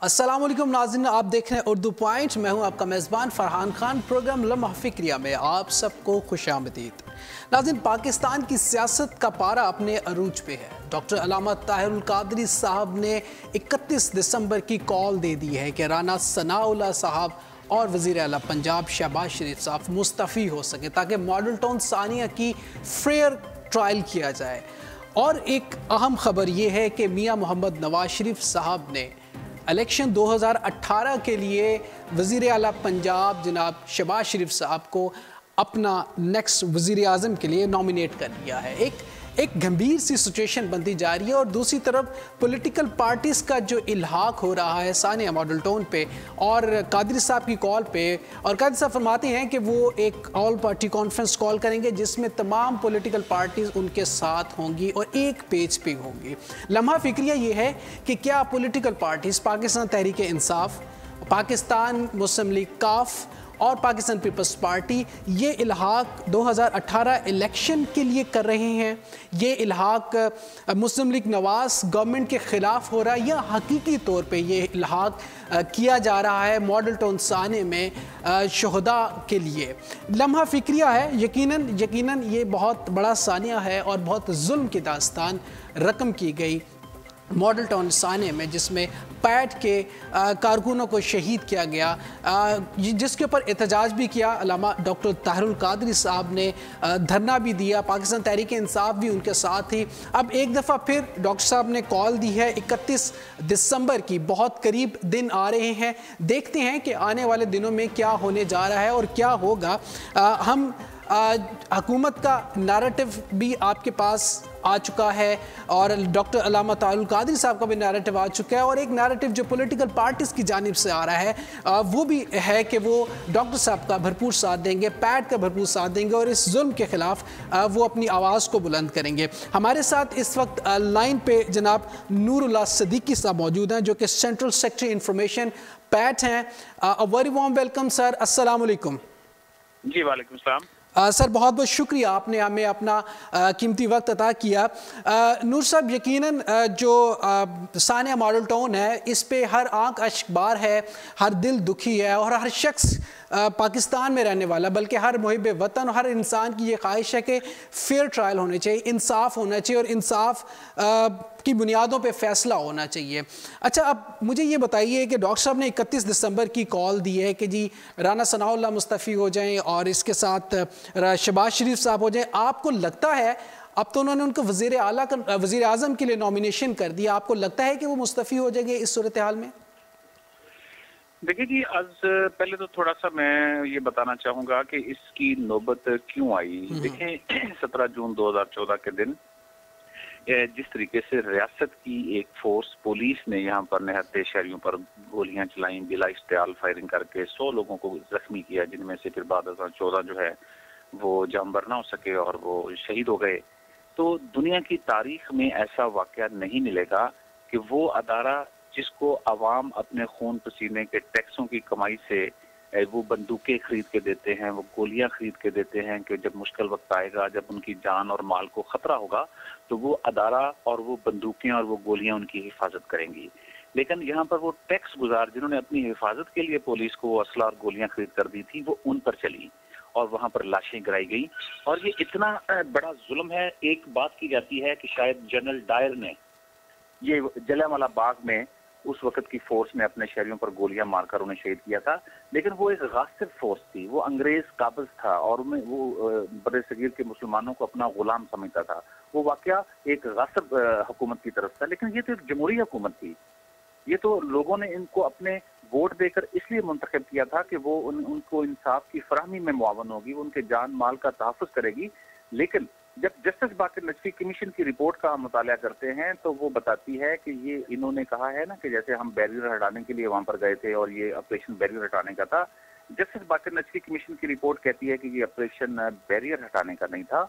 अस्सलाम वालेकुम नाज़रीन, आप देख रहे हैं उर्दू पॉइंट। मैं हूं आपका मेज़बान फरहान खान। प्रोग्राम लम्हा फ़िक्रिया में आप सबको खुशामदीद। नाज़रीन, पाकिस्तान की सियासत का पारा अपने अरूज पे है। डॉक्टर अल्लामा ताहिरुल कादरी साहब ने 31 दिसंबर की कॉल दे दी है कि राना सनाउल्लाह साहब और वज़ीर आला पंजाब शहबाज शरीफ साहब मुस्तफ़ी हो सके ताकि मॉडल टाउन सानिया की फेयर ट्रायल किया जाए। और एक अहम खबर ये है कि मियाँ मोहम्मद नवाज शरीफ साहब ने इलेक्शन 2018 के लिए वज़ीर आला पंजाब जनाब शहबाज शरीफ साहब को अपना नेक्स्ट वज़ीर आज़म के लिए नॉमिनेट कर लिया है। एक गंभीर सी सिचुएशन बनती जा रही है और दूसरी तरफ पॉलिटिकल पार्टीज़ का जो इल्हाक हो रहा है सानिया मॉडल टाउन पे और कादरी साहब की कॉल पे। और कादरी साहब फरमाते हैं कि वो एक ऑल पार्टी कॉन्फ्रेंस कॉल करेंगे जिसमें तमाम पॉलिटिकल पार्टीज़ उनके साथ होंगी और एक पेज पे होंगी। लम्हा फ़िक्रिया ये है कि क्या पॉलिटिकल पार्टीज़ पाकिस्तान तहरीक इंसाफ, पाकिस्तान मुस्लिम लीग काफ और पाकिस्तान पीपल्स पार्टी ये इल्हाक 2018 इलेक्शन के लिए कर रहे हैं? ये इल्हाक मुस्लिम लीग नवाज गवर्नमेंट के ख़िलाफ़ हो रहा है या हकीकी तौर पे ये इल्हाक किया जा रहा है मॉडल टाउन साने में शहदा के लिए? लम्हा फ़िक्रिया है। यकीनन ये बहुत बड़ा सानिया है और बहुत जुल्म की दास्तान रकम की गई मॉडल टाउन साने में, जिसमें पैट के कारकुनों को शहीद किया गया, जिसके ऊपर एहतजाज भी किया। अल्लामा डॉक्टर ताहिरुल कादरी साहब ने धरना भी दिया, पाकिस्तान तहरीक इंसाफ भी उनके साथ थी। अब एक दफ़ा फिर डॉक्टर साहब ने कॉल दी है 31 दिसंबर की। बहुत करीब दिन आ रहे हैं, देखते हैं कि आने वाले दिनों में क्या होने जा रहा है और क्या होगा। हम हुकूमत का नैरेटिव भी आपके पास आ चुका है और डॉक्टर अल्लामा ताहिरुल कादरी साहब का भी नैरेटिव आ चुका है और एक नैरेटिव जो पॉलिटिकल पार्टीज़ की जानिब से आ रहा है वो भी है कि वो डॉक्टर साहब का भरपूर साथ देंगे, पैट का भरपूर साथ देंगे और इस जुल्म के ख़िलाफ़ वो अपनी आवाज़ को बुलंद करेंगे। हमारे साथ इस वक्त लाइन पे जनाब नूरुल्लाह सदीकी साहब मौजूद हैं जो कि सेंट्रल सेक्रेटरी इंफॉर्मेशन पैट हैं। A very warm welcome sir. अस्सलाम वालेकुम। जी वालेकुम सलाम। सर बहुत बहुत शुक्रिया, आपने हमें अपना कीमती वक्त अता किया। नूर साहब, यकीनन जो सानिया मॉडल टाउन है इस पे हर आंख अश्कबार है, हर दिल दुखी है और हर शख्स पाकिस्तान में रहने वाला बल्कि हर मुहिब वतन, हर इंसान की ये ख्वाहिश है कि फेयर ट्रायल होने चाहिए, इंसाफ होना चाहिए और इंसाफ की बुनियादों पे फैसला होना चाहिए। अच्छा, अब मुझे ये बताइए कि डॉक्टर साहब ने 31 दिसंबर की कॉल दी है कि जी राना सनाउल्लाह मुस्तफ़ी हो जाएं और इसके साथ शहबाज शरीफ साहब हो जाएं। आपको लगता है, अब तो उन्होंने उनको वज़ीर आज़म के लिए नॉमिनेशन कर दिया, आपको लगता है कि वो मुस्तफ़ी हो जाएंगे इस सूरत हाल में? देखिए जी, आज पहले तो थोड़ा सा मैं ये बताना चाहूंगा कि इसकी नौबत क्यों आई। देखिए 17 जून 2014 के दिन जिस तरीके से रियासत की एक फोर्स पुलिस ने यहाँ पर निहत्थे शहरियों पर गोलियां चलाई, बिला इश्तियाल फायरिंग करके 100 लोगों को जख्मी किया, जिनमें से फिर बाद 2014 जो है वो जामबर ना हो सके और वो शहीद हो गए। तो दुनिया की तारीख में ऐसा वाकया नहीं मिलेगा कि वो अदारा जिसको अवाम अपने खून पसीने के टैक्सों की कमाई से वो बंदूकें खरीद के देते हैं, वो गोलियां खरीद के देते हैं कि जब मुश्किल वक्त आएगा, जब उनकी जान और माल को खतरा होगा तो वो अदारा और वो बंदूकें और वो गोलियां उनकी हिफाजत करेंगी। लेकिन यहाँ पर वो टैक्स गुजार जिन्होंने अपनी हिफाजत के लिए पुलिस को असला और गोलियां खरीद कर दी थी, वो उन पर चली और वहां पर लाशें गिराई गई। और ये इतना बड़ा जुल्म है। एक बात की जाती है कि शायद जनरल डायर ने ये जलियांवाला बाग में उस वक्त की फोर्स ने अपने शहरियों पर गोलियां मारकर उन्हें शहीद किया था, लेकिन वो एक गासिब फोर्स थी, वो अंग्रेज काबिज था और वो बड़े सगीर के मुसलमानों को अपना गुलाम समझता था। वो वाकया एक गासिब हुकूमत की तरफ था, लेकिन ये तो एक जमहूरी हुकूमत थी। ये तो लोगों ने इनको अपने वोट देकर इसलिए मुंतखब किया था कि वो उनको इंसाफ की फराहमी में मुआवन होगी, वो उनके जान माल का तहफ़्फ़ुज़ करेगी। लेकिन जब जस्टिस बाक़िर नकवी कमीशन की रिपोर्ट का हम मुताला करते हैं तो वो बताती है कि ये इन्होंने कहा है ना कि जैसे हम बैरियर हटाने के लिए वहां पर गए थे और ये ऑपरेशन बैरियर हटाने का था। जस्टिस बाक़िर नकवी कमीशन की रिपोर्ट कहती है कि ये ऑपरेशन बैरियर हटाने का नहीं था,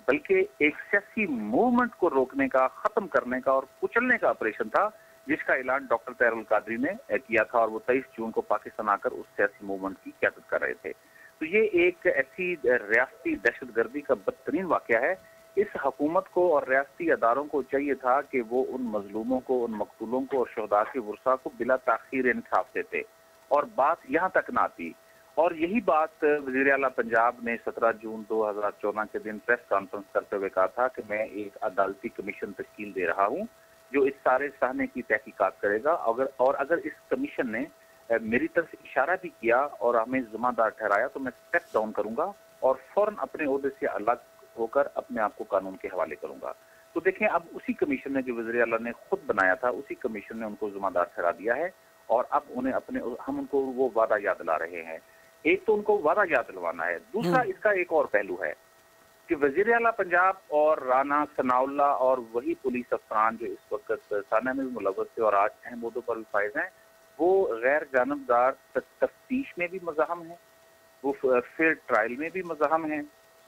बल्कि एक सियासी मूवमेंट को रोकने का, खत्म करने का और कुचलने का ऑपरेशन था, जिसका ऐलान डॉक्टर ताहिरुल कादरी ने किया था और वो 23 जून को पाकिस्तान आकर उस सियासी मूवमेंट की क़यादत कर रहे थे। तो ये एक ऐसी रियासती दहशतगर्दी का बदतरीन वाकया है इस हुकूमत को और रियासती अदारों को चाहिए था कि वो उन मजलूमों को, उन मकतूलों को और शहदा के वर्सा को बिला ताखीर इंसाफ देते और बात यहाँ तक ना आती। और यही बात वज़ीर आला पंजाब ने 17 जून 2014 के दिन प्रेस कॉन्फ्रेंस करते हुए कहा था कि मैं एक अदालती कमीशन तश्कील दे रहा हूँ जो इस सारे साहने की तहकीकात करेगा। अगर इस कमीशन ने मेरी तरफ इशारा भी किया और हमें जिम्मेदार ठहराया तो मैं स्टेप डाउन करूंगा और फौरन अपने ओहदे से अलग होकर अपने आप को कानून के हवाले करूंगा। तो देखें, अब उसी कमीशन ने जो वज़ीर आला ने खुद बनाया था, उसी कमीशन ने उनको जिम्मेदार ठहरा दिया है और अब हम उनको वो वादा याद दिला रहे हैं। एक तो उनको वादा याद दिलवाना है, दूसरा इसका एक और पहलू है कि वज़ीर आला पंजाब और राना सनाउल्ला और वही पुलिस अफसरान जो इस वक्त साना में भी मुलव्वस थे और आज अहम ओहदों पर भी फायज हैं, वो गैर जानबदार तफ्तीश में भी मज़ाहम है, वो फेयर ट्रायल में भी मज़ाहम है,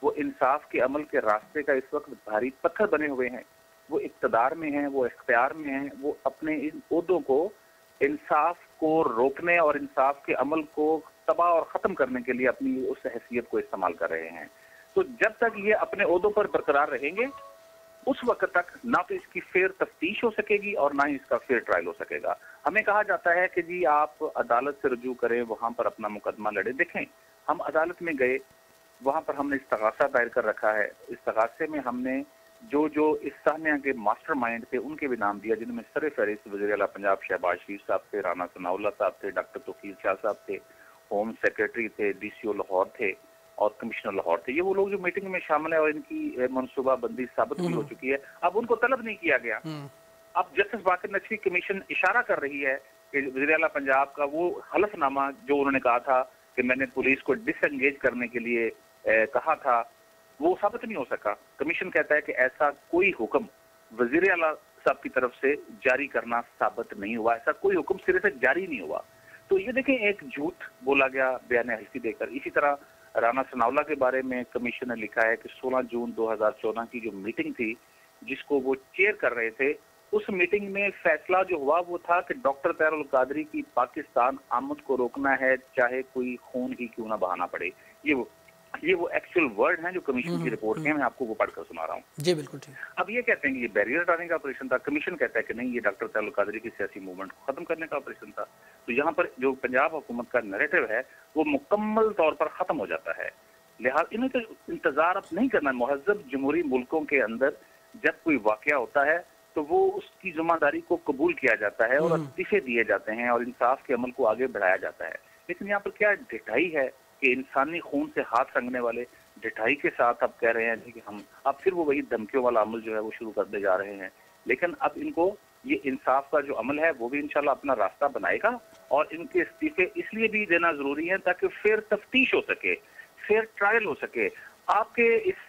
वो इंसाफ के अमल के रास्ते का इस वक्त भारी पत्थर बने हुए हैं, वो इक़्तिदार में हैं, वो इख्तियार में हैं, वो अपने इन ओहदों को इंसाफ को रोकने और इंसाफ के अमल को तबाह और ख़त्म करने के लिए अपनी उस हैसियत को इस्तेमाल कर रहे हैं। तो जब तक ये अपने ओहदों पर बरकरार रहेंगे उस वक्त तक ना तो इसकी फेयर तफ्तीश हो सकेगी और ना ही इसका फेयर ट्रायल हो सकेगा। हमें कहा जाता है कि जी आप अदालत से रुजू करें, वहां पर अपना मुकदमा लड़े। देखें, हम अदालत में गए, वहां पर हमने इस्तगासा दायर कर रखा है। इस्तगासे में हमने जो जो इस साहनिया के मास्टरमाइंड थे उनके भी नाम दिया, जिनमें सर फहरिस्त वज़ीर आला पंजाब शहबाज शरीफ साहब थे, राना सनाउल्ला साहब थे, डॉक्टर तौकीर शाह साहब थे, होम सेक्रेटरी थे, DCO लाहौर थे और कमिश्नर लाहौर थे। ये वो लोग जो मीटिंग में शामिल है और इनकी मनसूबाबंदी साबित भी हो चुकी है। अब उनको तलब नहीं किया गया। अब जस्टिस बाकर नकवी कमीशन इशारा कर रही है कि वज़ीर आला पंजाब का वो हलफनामा जो उन्होंने कहा था कि मैंने पुलिस को डिसएंगेज करने के लिए कहा था, वो साबित नहीं हो सका। कमीशन कहता है कि ऐसा कोई हुक्म वज़ीर आला साहब की तरफ से जारी करना साबित नहीं हुआ, ऐसा कोई हुक्म सिरे से जारी नहीं हुआ। तो ये देखें, एक झूठ बोला गया बयान हल्फी देकर। इसी तरह राना सनाउल्ला के बारे में कमीशन ने लिखा है कि 16 जून 2014 की जो मीटिंग थी जिसको वो चेयर कर रहे थे, उस मीटिंग में फैसला जो हुआ वो था कि डॉक्टर तैयरुल कादरी की पाकिस्तान आमद को रोकना है, चाहे कोई खून ही क्यों ना बहाना पड़े। ये वो एक्चुअल वर्ड हैं जो कमीशन की रिपोर्ट में, मैं आपको वो पढ़कर सुना रहा हूँ। जी बिल्कुल ठीक। अब ये कहते हैं कि ये बैरियर हटाने का ऑपरेशन था, कमीशन कहता है कि नहीं, ये डॉक्टर तैयरुल कादरी की सियासी मूवमेंट को खत्म करने का ऑपरेशन था। तो यहाँ पर जो पंजाब हुकूमत का नैरेटिव है वो मुकम्मल तौर पर खत्म हो जाता है। लिहाजा इन्हें तो इंतजार अब नहीं करना। मुहज़्ज़ब जमहूरी मुल्कों के अंदर जब कोई वाकया होता है तो वो उसकी जिम्मेदारी को कबूल किया जाता है और इस्तीफे दिए जाते हैं और इंसाफ के अमल को आगे बढ़ाया जाता है। लेकिन यहाँ पर क्या ढिठाई है कि इंसानी खून से हाथ रंगने वाले ढिठाई के साथ अब कह रहे हैं कि हम अब फिर वो वही धमकियों वाला अमल जो है वो शुरू करते जा रहे हैं। लेकिन अब इनको ये इंसाफ का जो अमल है वो भी इंशाल्लाह अपना रास्ता बनाएगा और इनके इस्तीफे इसलिए भी देना जरूरी है ताकि फेयर तफ्तीश हो सके, फेयर ट्रायल हो सके। आपके इस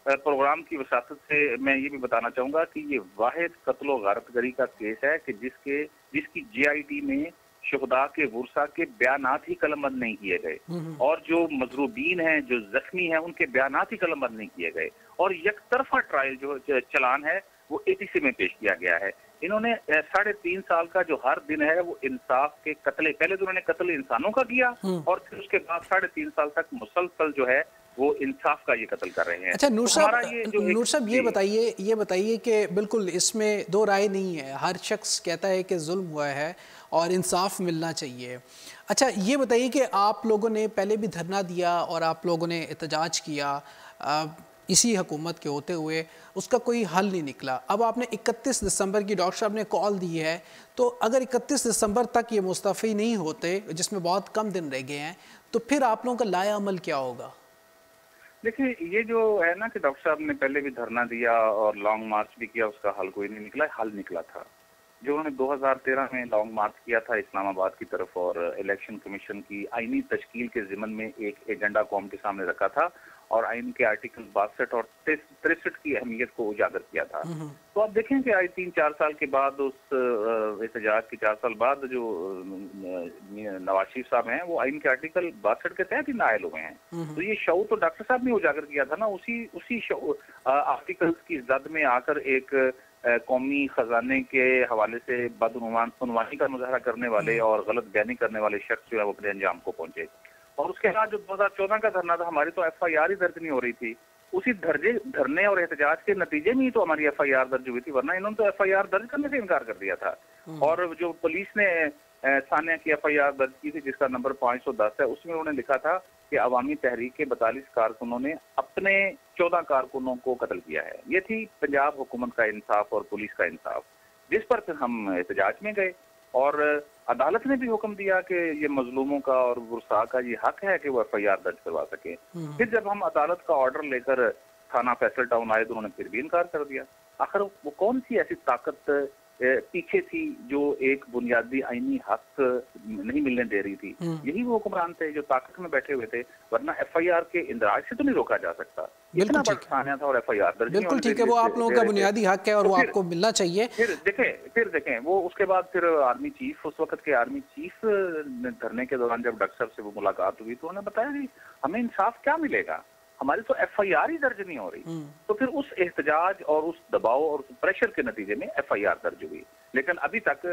प्रोग्राम की वसातत से मैं ये भी बताना चाहूंगा कि ये वाहिद कत्लो गारतगरी का केस है कि जिसकी GIT में शुहदा के वर्सा के बयानात ही कलमबंद नहीं किए गए और जो मजरूबीन हैं, जो जख्मी हैं, उनके बयानात ही कलमबंद नहीं किए गए और एक तरफा ट्रायल जो चलान है वो ATC में पेश किया गया है। इन्होंने 3.5 साल का जो हर दिन है वो इंसाफ के कत्ले, पहले तो उन्होंने कत्ल इंसानों का किया और फिर उसके बाद 3.5 साल तक मुसलसल जो है वो इंसाफ का ये कत्ल कर रहे हैं। अच्छा नूर साहब ये बताइए कि बिल्कुल इसमें दो राय नहीं है, हर शख्स कहता है कि जुल्म हुआ है और इंसाफ मिलना चाहिए। अच्छा ये बताइए कि आप लोगों ने पहले भी धरना दिया और आप लोगों ने एहतजाज किया इसी हुकूमत के होते हुए, उसका कोई हल नहीं निकला। अब आपने 31 दिसंबर की डॉक्टर साहब ने कॉल दी है, तो अगर 31 दिसंबर तक ये मुस्तफ़ी नहीं होते, जिसमें बहुत कम दिन रह गए हैं, तो फिर आप लोगों का लाया अमल क्या होगा? देखिए, ये जो है ना कि डॉक्टर साहब ने पहले भी धरना दिया और लॉन्ग मार्च भी किया, उसका हल कोई नहीं निकला। हल निकला था जो उन्होंने 2013 में लॉन्ग मार्च किया था इस्लामाबाद की तरफ और इलेक्शन कमीशन की आईनी तश्कील के ज़िमन में एक एजेंडा कौम के सामने रखा था और आइन के आर्टिकल 62 और 63 की अहमियत को उजागर किया था। तो आप देखें कि आज 3-4 साल के बाद, उस एहतजाज के 4 साल बाद, जो नवाज शरीफ साहब हैं वो आइन के आर्टिकल 62 के तहत ही नायल हुए हैं। तो ये शऊर तो डॉक्टर साहब ने उजागर किया था ना, उसी आर्टिकल्स की जद में आकर एक कौमी खजाने के हवाले से बदउनवानी का मुजाहरा करने वाले और गलत बयानी करने वाले शख्स जो है वो अपने अंजाम को पहुंचे। और उसके बाद जो 2014 का धरना था, हमारी तो FIR ही दर्ज नहीं हो रही थी। उसी धरने और एहतजाज के नतीजे में ही तो हमारी एफआईआर दर्ज हुई थी, वरना इन्होंने तो एफआईआर दर्ज करने से इनकार कर दिया था। और जो पुलिस ने सानिया की एफआईआर दर्ज की थी जिसका नंबर 510 है, उसमें उन्होंने लिखा था कि अवामी तहरीक के 42 कारकुनों ने अपने 14 कारकुनों को कत्ल किया है। ये थी पंजाब हुकूमत का इंसाफ और पुलिस का इंसाफ, जिस पर फिर हम एहतजाज में गए और अदालत ने भी हुक्म दिया कि ये मजलूमों का और गुरसा का ये हक है कि वो एफआईआर दर्ज करवा सके। फिर जब हम अदालत का ऑर्डर लेकर थाना फैसल टाउन आए तो उन्होंने फिर भी इनकार कर दिया। आखिर वो कौन सी ऐसी ताकत पीछे थी जो एक बुनियादी आईनी हक नहीं मिलने दे रही थी? यही वो हुक्मरान थे जो ताकत में बैठे हुए थे, वरना एफआईआर के इंदराज से तो नहीं रोका जा सकता। इतना बड़ा थाना था और एफआईआर दर्ज। बिल्कुल ठीक है, वो आप लोगों का बुनियादी हक है और वो आपको मिलना चाहिए। फिर देखें वो उसके बाद फिर आर्मी चीफ, उस वक्त के आर्मी चीफ धरने के दौरान जब डॉक्टर साहब से वो मुलाकात हुई तो उन्होंने बताया कि हमें इंसाफ क्या मिलेगा, हमारी तो एफआईआर ही दर्ज नहीं हो रही। तो फिर उस एहतजाज और उस दबाव और उस प्रेशर के नतीजे में एफआईआर दर्ज हुई। लेकिन अभी तक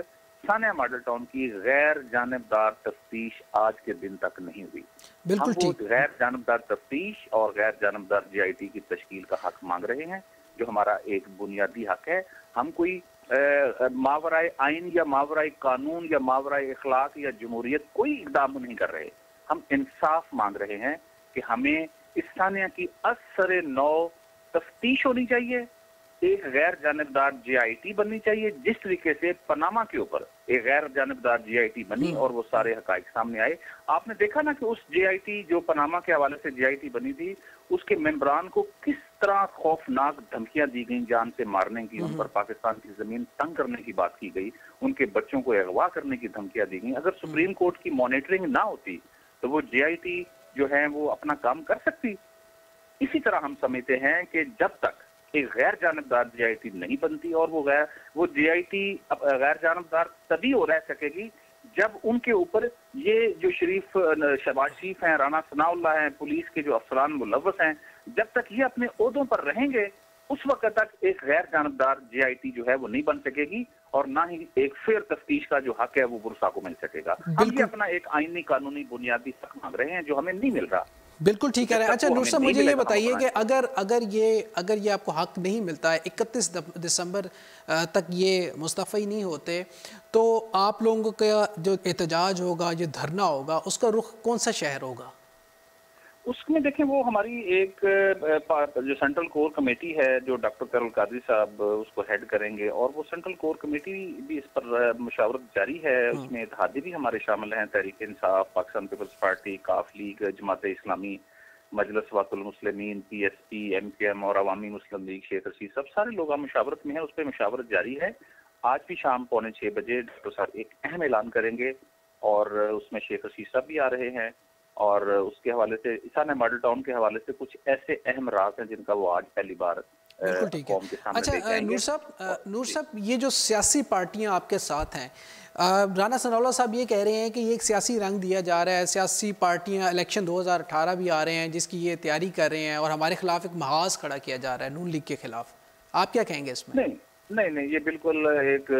सानिया मॉडल टाउन की गैर जानबदार तफ्तीश आज के दिन तक नहीं हुई। बिल्कुल हम वो गैर जानबदार तफ्तीश और गैर जानबदार जीआईटी की तश्कील का हक मांग रहे हैं, जो हमारा एक बुनियादी हक है। हम कोई मावराए आइन या मावराए कानून या मावराए इखलाक या जमहूरियत कोई इकदाम नहीं कर रहे। हम इंसाफ मांग रहे हैं कि हमें इस सानिया की असरे नौ तफ्तीश होनी चाहिए, एक गैर जानबदार जीआईटी बननी चाहिए, जिस तरीके से पनामा के ऊपर एक गैर जानबदार जीआईटी बनी और वो सारे हकाइक सामने आए। आपने देखा ना कि उस जीआईटी जो पनामा के हवाले से जीआईटी बनी थी, उसके मेंबरान को किस तरह खौफनाक धमकियां दी गई, जान से मारने की, उन पर पाकिस्तान की जमीन तंग करने की बात की गई, उनके बच्चों को अगवा करने की धमकियां दी गई। अगर सुप्रीम कोर्ट की मॉनिटरिंग ना होती तो वो जीआईटी जो है वो अपना काम कर सकती। इसी तरह हम समझते हैं कि जब तक एक गैर जानबदार जीआईटी नहीं बनती, और वो जीआईटी गैर जानबदार तभी हो रह सकेगी जब उनके ऊपर ये जो शहबाज शरीफ हैं, राना सनाउल्लाह हैं, पुलिस के जो अफसरान मुलव्वस हैं, जब तक ये अपने ओहदों पर रहेंगे उस वक्त तक एक गैर जानबदार जीआईटी जो है वो नहीं बन सकेगी और ना ही एक फेयर तफ्तीश का जो हक है वो बुरसा को मिल सकेगा। हम ये अपना एक आईनी कानूनी बुनियादी हक मांग रहे हैं जो हमें नहीं मिल रहा। बिल्कुल ठीक है। अच्छा नूर साहब, मुझे ये बताइए कि अगर ये आपको हक नहीं मिलता है, 31 दिसंबर तक ये मुस्तफ़ी नहीं होते, तो आप लोगों का जो एहतजाज होगा, जो धरना होगा, उसका रुख कौन सा शहर होगा? उसमें देखें वो हमारी एक जो सेंट्रल कोर कमेटी है जो डॉक्टर कैरोल कादरी साहब उसको हेड करेंगे, और वो सेंट्रल कोर कमेटी भी इस पर मुशावरत जारी है। उसमें इत्तेहादी भी हमारे शामिल हैं, तहरीक इंसाफ, पाकिस्तान पीपल्स पार्टी, काफ लीग, जमात इस्लामी, मजलिस वातुल मुस्लिमीन, पीएसपी, एमकेएम और अवामी मुस्लिम लीग शेख रशीद, सब सारे लोग मुशावरत में हैं। उस पर मुशावरत जारी है। आज भी शाम 5:45 बजे डॉक्टर साहब एक अहम ऐलान करेंगे और उसमें शेख रशीद साहब भी आ रहे हैं, और उसके हवाले से सानिया मॉडल टाउन के हवाले से कुछ ऐसे अहम राज हैं जिनका वो आज पहली बार कौम के सामने लेके आएंगे। नूर साहब, ये जो सियासी पार्टियां आपके साथ हैं, राना सनाउल्लाह साहब ये कह रहे हैं कि ये एक सियासी रंग दिया जा रहा है, सियासी पार्टियां, इलेक्शन 2018 भी आ रहे हैं जिसकी ये तैयारी कर रहे हैं और हमारे खिलाफ एक महाज खड़ा किया जा रहा है नून लीग के खिलाफ। आप क्या कहेंगे इसमें? नहीं, ये बिल्कुल एक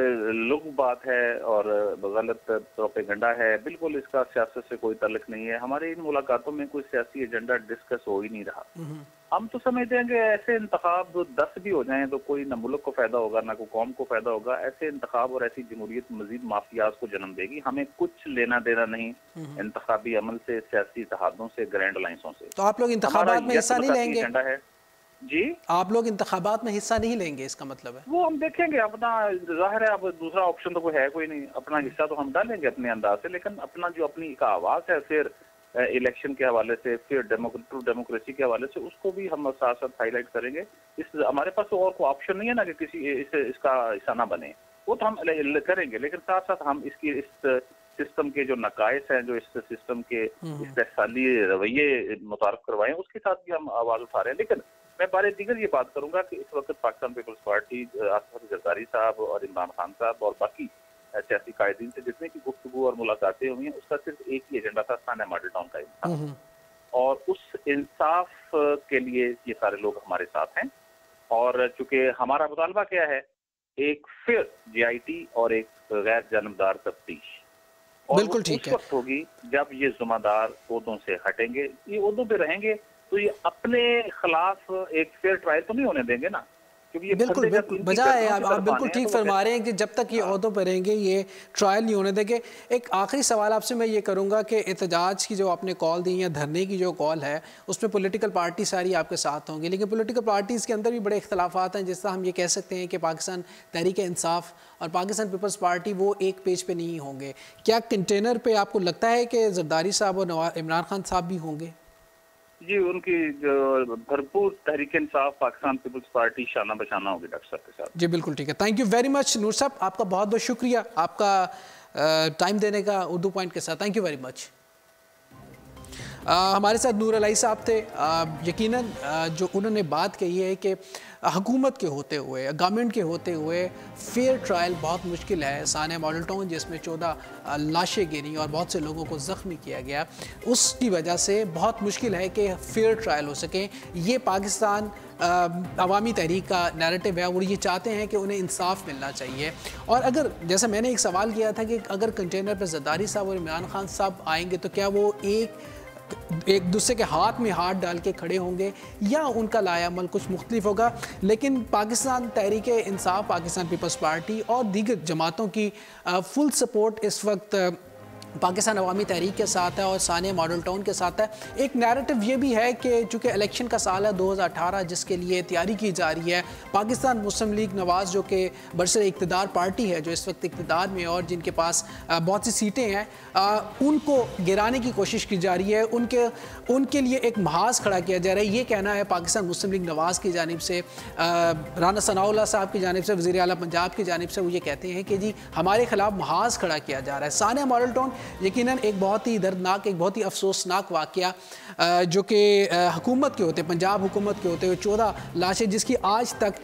लुग बात है और गलत प्रोपेगेंडा है। बिल्कुल इसका सियासत से कोई ताल्लुक नहीं है। हमारे इन मुलाकातों में कोई सियासी एजेंडा डिस्कस हो ही नहीं रहा। हम तो समझते हैं कि ऐसे इंतखाब 10 भी हो जाएं तो कोई न मुल्क को फायदा होगा ना कोई कौम को फायदा होगा। ऐसे इंतखाब और ऐसी जमहूरियत मजीद माफियाज को जन्म देगी। हमें कुछ लेना देना नहीं इंतखाबी अमल से, सियासी इत्तेहादों से, ग्रैंड अलायंसों से। तो आप लोग इंतखाबात में हिस्सा नहीं लेंगे? है जी, आप लोग इंतखाबात में हिस्सा नहीं लेंगे, इसका मतलब है? वो हम देखेंगे, अपना जाहिर है, अब दूसरा ऑप्शन तो कोई है कोई नहीं। अपना हिस्सा तो हम डालेंगे अपने अंदाज से, लेकिन अपना जो अपनी का आवाज है फिर इलेक्शन के हवाले से, फिर ट्रू डेमोक्रेसी के हवाले से, उसको भी हम साथ साथ हाईलाइट करेंगे। हमारे पास तो और कोई ऑप्शन नहीं है ना कि किसी इसका हिस्सा ना बने, वो तो हम करेंगे, लेकिन साथ साथ हम इस सिस्टम के जो नकायस हैं, जो इस सिस्टम के इस्तेहसाली रवैये मुतारफ करवाए, उसके साथ भी हम आवाज उठा रहे हैं। लेकिन मैं बारे दीगर ये बात करूंगा कि इस वक्त पाकिस्तान पीपल्स पार्टी, आसिफ जरदारी साहब और इमरान खान साहब और बाकी सियासी कायदीन से जितने की गुफ्तगू और मुलाकातें हुई हैं, उसका सिर्फ एक ही एजेंडा था, सानिया मॉडल टाउन का इंसाफ। और उस इंसाफ के लिए ये सारे लोग हमारे साथ हैं। और चूंकि हमारा मुतालबा क्या है, एक फिर जीआईटी और एक गैर जानबदार तफ्तीश, और बिल्कुल ठीक है, उस वक्त होगी जब ये जिम्मेदार ओहदों से हटेंगे। ये ओहदों पे रहेंगे तो ये अपने खिलाफ एक फेयर ट्रायल तो नहीं होने देंगे ना, क्योंकि ये बिल्कुल बिल्कुल बजाय आप बिल्कुल ठीक फरमा रहे हैं कि जब तक ये ओहदों पर रहेंगे ये ट्रायल नहीं होने देंगे। एक आखिरी सवाल आपसे मैं ये करूंगा कि एहतजाज की जो आपने कॉल दी या धरने की जो कॉल है उसमें पॉलिटिकल पार्टी सारी आपके साथ होंगी, लेकिन पॉलिटिकल पार्टीज़ के अंदर भी बड़े इख्तलाफात हैं। जिस तरह हम ये कह सकते हैं कि पाकिस्तान तहरीक इंसाफ और पाकिस्तान पीपल्स पार्टी वो एक पेज पे नहीं होंगे। क्या कंटेनर पे आपको लगता है कि जरदारी साहब और इमरान खान साहब भी होंगे? जी, उनकी जो भरपूर तहरीक इंसाफ पाकिस्तान पीपल्स पार्टी शाना बशाना होगी डॉक्टर साहब के साथ। जी बिल्कुल ठीक है। थैंक यू वेरी मच नूर साहब, आपका बहुत बहुत शुक्रिया आपका टाइम देने का उर्दू पॉइंट के साथ। Thank you very much. हमारे साथ नूर अलाई साहब थे। यकीनन जो उन्होंने बात कही है कि हुकूमत के होते हुए, गवर्नमेंट के होते हुए फेयर ट्रायल बहुत मुश्किल है। सानिया मॉडल टाउन जिसमें 14 लाशें गिरी और बहुत से लोगों को ज़ख्मी किया गया, उसकी वजह से बहुत मुश्किल है कि फेयर ट्रायल हो सके। ये पाकिस्तान अवामी तहरीक का नैरेटिव है और ये चाहते हैं कि उन्हें इंसाफ मिलना चाहिए। और अगर जैसा मैंने एक सवाल किया था कि अगर कंटेनर पर जरदारी साहब और इमरान खान साहब आएंगे तो क्या वो एक दूसरे के हाथ में हाथ डाल के खड़े होंगे या उनका लायामल कुछ मुख्तलिफ होगा। लेकिन पाकिस्तान तहरीक इंसाफ, पाकिस्तान पीपल्स पार्टी और दीगर जमातों की फुल सपोर्ट इस वक्त पाकिस्तान अवामी तहरीक के साथ है और सानिया मॉडल टाउन के साथ है। एक नैरेटिव ये भी है कि चूँकि इलेक्शन का साल है 2018 जिसके लिए तैयारी की जा रही है, पाकिस्तान मुस्लिम लीग नवाज़ जो कि बरसर इक़्तिदार पार्टी है जो इस वक्त इक़्तिदार में और जिनके पास बहुत सी सीटें हैं, उनको गिराने की कोशिश की जा रही है। उनके लिए एक महाज खड़ा किया जा रहा है। ये कहना है पाकिस्तान मुस्लिम लीग नवाज़ की जानिब से, राना सनाउल्लाह साहब की जानिब से, वज़ीर आला पंजाब की जानिब से, वो ये कहते हैं कि जी हमारे खिलाफ महाज खड़ा किया जा रहा है। सानिया मॉडल टाउन यकीनन एक बहुत ही दर्दनाक, एक बहुत ही अफसोसनाक वाक़या जो कि हुकूमत के होते, पंजाब हुकूमत के होते हुए 14 लाशें जिसकी आज तक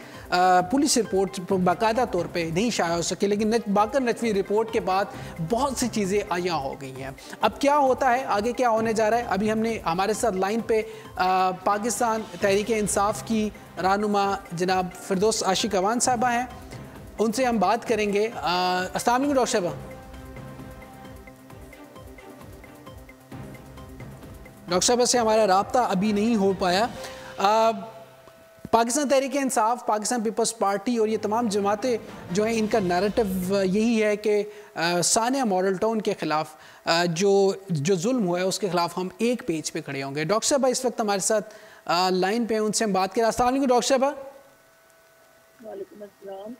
पुलिस रिपोर्ट बाकायदा तौर पे नहीं शाया हो सकी, लेकिन बाकर नचवी रिपोर्ट के बाद बहुत सी चीज़ें आया हो गई हैं। अब क्या होता है, आगे क्या होने जा रहा है? अभी हमने हमारे साथ लाइन पे पाकिस्तान तहरीक इंसाफ की रहनुमा जनाब फिरदौस आशिक अवान साहबा हैं, उनसे हम बात करेंगे। अस्सलाम वालेकुम डॉक्टर साहबा। डॉक्टर साहब से हमारा राब्ता अभी नहीं हो पाया। पाकिस्तान तहरीक इंसाफ, पाकिस्तान पीपल्स पार्टी और ये तमाम जमातें जो हैं इनका नैरेटिव यही है कि सानिया मॉडल टाउन के ख़िलाफ़ जो जुल्म हुआ है उसके ख़िलाफ़ हम एक पेज पे खड़े होंगे। डॉक्टर साहब इस वक्त हमारे साथ लाइन पे, उनसे हम बात करें। अस्सलाम वालेकुम डॉक्टर साहब। वालेकुम अस्सलाम।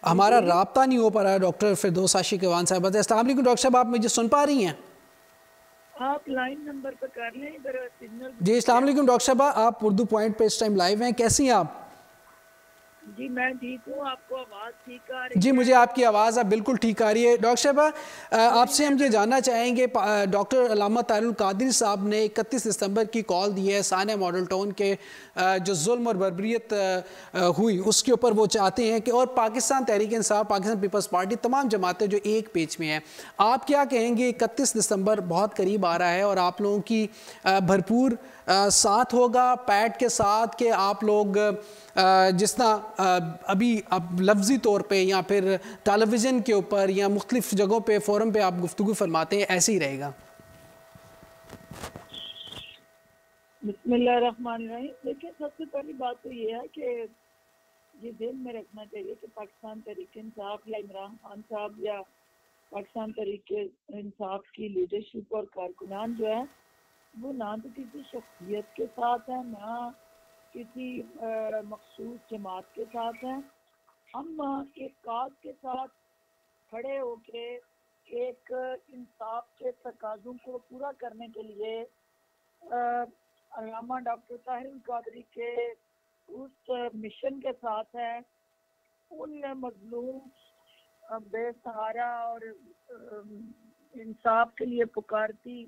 हमारा राब्ता नहीं हो पा रहा है डॉक्टर फिरदौस आशिक अवान साहब। अस्सलाम वालेकुम डॉक्टर साहब, आप मुझे सुन पा रही हैं? आप लाइन नंबर पर कर लें, इधर सिग्नल। जी अस्सलाम वालेकुम डॉक्टर साहब, आप उर्दू पॉइंट पे इस टाइम लाइव हैं, कैसी हैं आप? जी मैं ठीक हूँ, आपको आवाज़ ठीक आ रही है? जी मुझे आपकी आवाज़ अब बिल्कुल ठीक आ रही है। डॉक्टर साहब आपसे हम ये जानना चाहेंगे, डॉक्टर अल्लामा तारिल कादरी साहब ने 31 दिसंबर की कॉल दी है सानिया मॉडल टाउन के जो जुल्म और बर्बरियत हुई उसके ऊपर वो चाहते हैं कि और पाकिस्तान तहरीक इंसाफ, पाकिस्तान पीपल्स पार्टी, तमाम जमातें जो एक पेज में हैं। आप क्या कहेंगे? 31 दिसंबर बहुत करीब आ रहा है और आप लोगों की भरपूर साथ होगा पैट के साथ कि आप लोग जिस तरह अभी आप लफ्ज़ी तौर पे या फिर टेलीविज़न के ऊपर या मुख्तलिफ जगहों पे फोरम पे आप गुफ्तगू फरमाते हैं, ऐसे ही रहेगा? बिस्मिल्लाहिर्रहमानिर्रहीम। देखिए, सबसे पहली बात तो ये है कि ये ध्यान में रखना चाहिए कि पाकिस्तान तहरीक इंसाफ या इमरान खान साहब या पाकिस्तान तहरीक इंसाफ की लीडरशिप और कारकुनान जो है वो ना तो किसी शख्सियत के साथ है, ना किसी मखसूस जमात के साथ हैं। हम एक काज के साथ खड़े होके एक इंसाफ के तकाज़ों को पूरा करने के लिए अल्लामा डॉक्टर ताहिर कादरी के उस मिशन के साथ है। उन मजलूम बेसहारा और इंसाफ के लिए पुकारती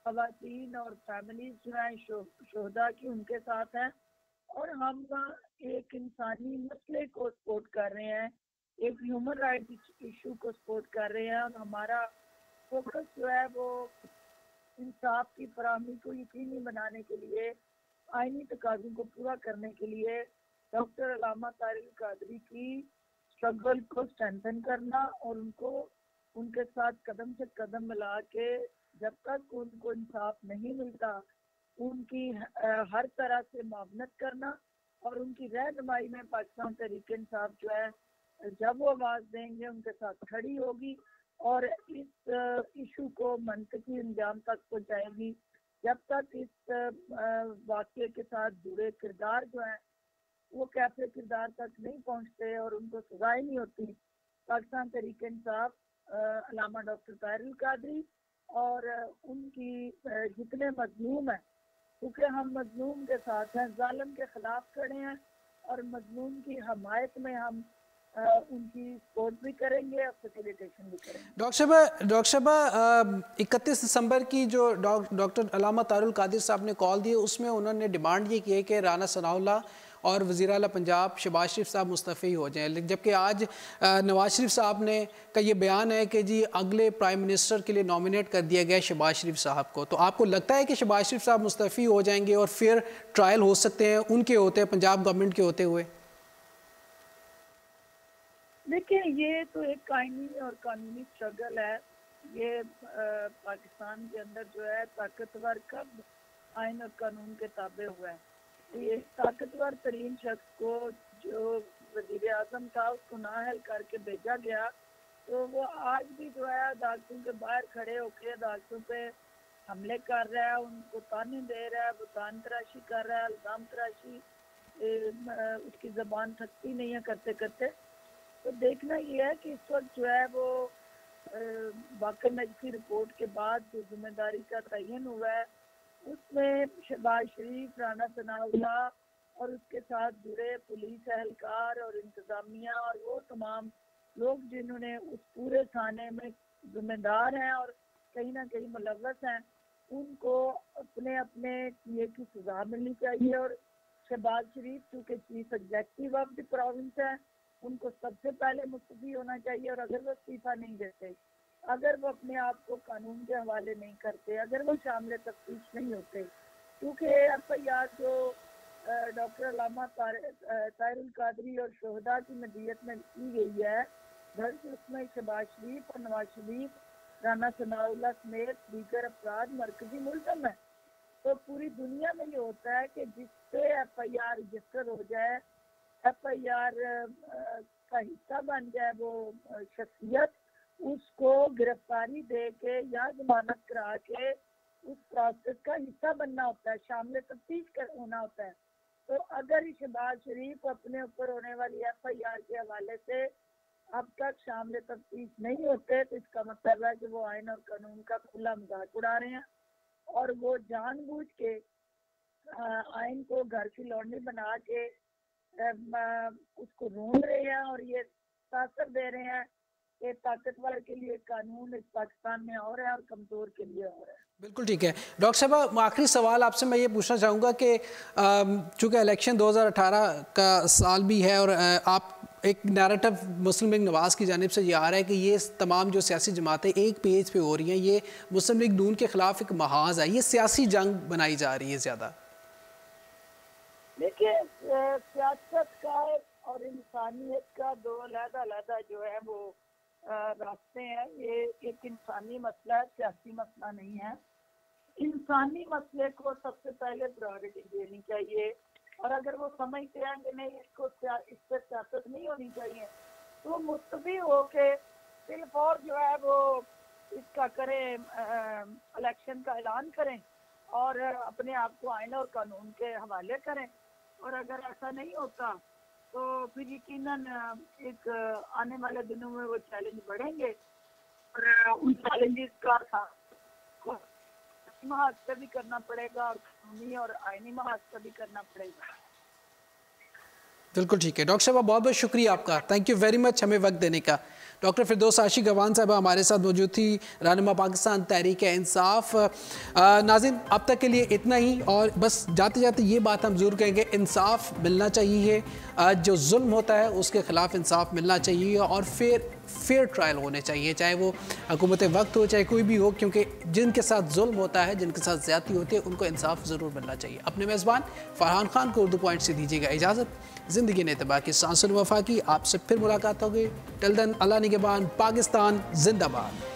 ख़वातीन और फैमिलीज जो हैं शोहदा की, उनके साथ हैं। और हम एक इंसानी मसले को सपोर्ट कर रहे हैं, एक ह्यूमन राइट्स इशू को सपोर्ट कर रहे हैं। और हमारा फोकस जो है वो इंसाफ की फराहमी को यकीनी बनाने के लिए, आईनी तकाज़ों को पूरा करने के लिए डॉक्टर अल्लामा तारिल कादरी की स्ट्रगल को स्ट्रेंथन करना और उनको उनके साथ कदम से कदम मिला के जब तक उनको इंसाफ नहीं मिलता उनकी हर तरह से मुआवनत करना और उनकी रहनुमाई में पाकिस्तान तहरीक इंसाफ जो है जब वो आवाज देंगे उनके साथ खड़ी होगी और इस इशू को मंतकी अंजाम तक पहुंचाएगी। जब तक इस वाक़ये के साथ जुड़े किरदार जो हैं वो कैफे किरदार तक नहीं पहुंचते और उनको सजाएं नहीं होती, पाकिस्तान तहरीक इंसाफ अल्लामा डॉक्टर ताहिरुल कादरी और उनकी जितने मजलूम हैं, क्योंकि हम मजलूम के साथ हैं, जालिम के खिलाफ खड़े हैं और मजलूम की हमायत में हम उनकी सपोर्ट भी करेंगे और फैसिलिटेशन भी करेंगे। डॉक्टर साहब 31 दिसंबर की जो डॉक्टर अल्लामा ताहिरुल कादरी साहब ने कॉल दी उसमें उन्होंने डिमांड ये की है कि राना सनाउल्लाह और वज़ीर आला पंजाब शहबाज शरीफ साहब मुस्तफ़ी हो जाएं, जबकि आज नवाज शरीफ साहब ने का ये बयान है कि जी अगले प्राइम मिनिस्टर के लिए नॉमिनेट कर दिया गया शहबाज शरीफ साहब को। तो आपको लगता है कि शहबाज शरीफ साहब मुस्तफ़ी हो जाएंगे और फिर ट्रायल हो सकते हैं उनके होते हैं, पंजाब गवर्नमेंट के होते हुए? देखिए, ये तो एक आईनी और कानूनी स्ट्रगल है। ये पाकिस्तान के अंदर जो है ताकतवर कब आइन और कानून के ताबे हुआ है। ये ताकतवर तरीन शख्स को जो वजीर आजम था उसको नाअहल करके भेजा गया, तो वो आज भी जो है अदालतों के बाहर खड़े होकर अदालतों पे हमले कर रहा है, उनको ताने दे रहा है, वो तान तराशी कर रहा है, इल्जाम तराशी, उसकी जबान थकती नहीं है करते करते। तो देखना ये है कि इस वक्त जो है वो बाकर नजफी रिपोर्ट के बाद जो जिम्मेदारी का तयन हुआ है उसमें शहबाज शरीफ, राना सनाउल्लाह और उसके साथ जुड़े पुलिस एहलकार और इंतजामिया और वो तमाम लोग जिन्होंने उस पूरे थाने में जिम्मेदार हैं और कहीं ना कहीं मुलव्वस हैं, उनको अपने अपने किए की सजा मिलनी चाहिए। और शहबाज शरीफ चूँकि chief executive of the province है, उनको सबसे पहले मुस्तफी होना चाहिए। और अगर वो इस्तीफा नहीं देते, अगर वो अपने आप को कानून के हवाले नहीं करते, अगर वो शामिल तफ्तीश नहीं होते, क्योंकि FIR जो डॉक्टर अल्लामा ताहिरुल कादरी और शोहदा की मदीयत में की गई है, दरअसल उसमें शहबाज शरीफ और नवाज शरीफ, राना सनाउल्लाह समेत दीगर अफराद मरकजी मुल्ज़म है। तो पूरी दुनिया में ये होता है कि जिससे FIR रजिस्टर हो जाए, FIR का हिस्सा बन जाए वो शख्सियत, उसको गिरफ्तारी दे के या जमानत करा के उस प्रोसेस का हिस्सा बनना होता है, शामिल तफ्तीश होना होता है। तो अगर शहबाज शरीफ अपने ऊपर होने वाली FIR के हवाले से अब तक शामिल तफ्तीश नहीं होते, तो इसका मतलब है कि वो आइन और कानून का खुला मजाक उड़ा रहे हैं और वो जानबूझ के आइन को घर की लौंडी बना के उसको रूंढ रहे हैं और ये ताकत दे रहे हैं कि ताकतवर के लिए कानून इस पाकिस्तान में और है और कमजोर के लिए और है। बिल्कुल ठीक है। डॉक्टर साहब, आखिरी सवाल आपसे मैं ये पूछना चाहूँगा कि चूँकि इलेक्शन 2018 का साल भी है और आप एक नैरेटिव मुस्लिम लीग नवाज़ की जानिब से ये आ रहा है कि ये तमाम जो सियासी जमातें एक पेज पे हो रही हैं, ये मुस्लिम लीग नून के खिलाफ एक महाज है, ये सियासी जंग बनाई जा रही है ज़्यादा। देखिए, सियासत का और इंसानियत का दो अलग-अलग जो है वो रास्ते हैं। ये एक इंसानी मसला है, सियासी मसला नहीं है। इंसानी मसले को सबसे पहले प्रायोरिटी देनी चाहिए और अगर वो समझते हैं कि नहीं इसको इस पर सियासत नहीं होनी चाहिए, तो मुस्तफी हो के सिर्फ और जो है वो इसका करें, इलेक्शन का ऐलान करें और अपने आप को आइन और कानून के हवाले करें। और अगर ऐसा नहीं होता तो फिर यकीनन एक आने वाले दिनों में वो चैलेंज बढ़ेंगे और उन चैलेंजेस का महाज से भी करना पड़ेगा और कानूनी और आईनी महाज से भी करना पड़ेगा। बिल्कुल ठीक है। डॉक्टर साहब, बहुत बहुत शुक्रिया आपका, थैंक यू वेरी मच हमें वक्त देने का। डॉक्टर फिरदौस आशी गवान साहब हमारे साथ मौजूद थी, रहनुमा पाकिस्तान तहरीक इंसाफ। नाज़रीन, अब तक के लिए इतना ही और बस जाते जाते ये बात हम ज़रूर कहेंगे, इंसाफ मिलना चाहिए, जो जुल्म होता है उसके ख़िलाफ़ इंसाफ मिलना चाहिए और फेयर ट्रायल होने चाहिए, चाहे वो हुकूमत वक्त हो चाहे कोई भी हो, क्योंकि जिनके साथ जुल्म होता है, जिनके साथ ज़्यादती होती है, उनको इंसाफ ज़रूर मिलना चाहिए। अपने मेज़बान फरहान खान को उर्दू पॉइंट से दीजिएगा इजाज़त। ज़िंदगी ने तबाह की सांसुल वफा की, आपसे फिर मुलाकात होगी। टिल देन, अल्लाह निगहबान, पाकिस्तान जिंदाबाद।